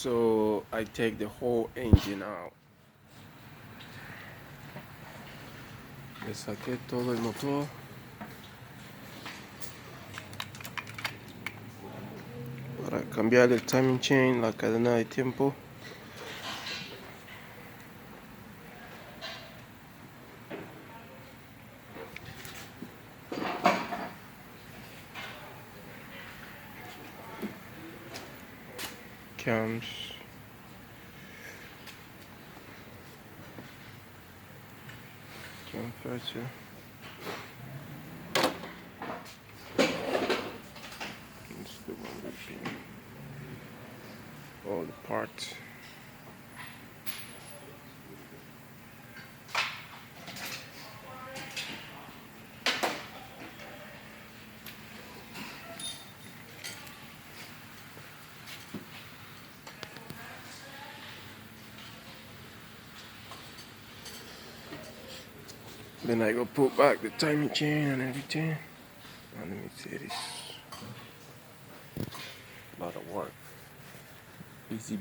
So I take the whole engine out. Le saqué todo el motor. Para cambiar el timing chain, la cadena de tiempo. Cams. Cam fecha. Let's do one repeat. All the parts. Then I go put back the timing chain and everything. Let me see this. A lot of work. Busy.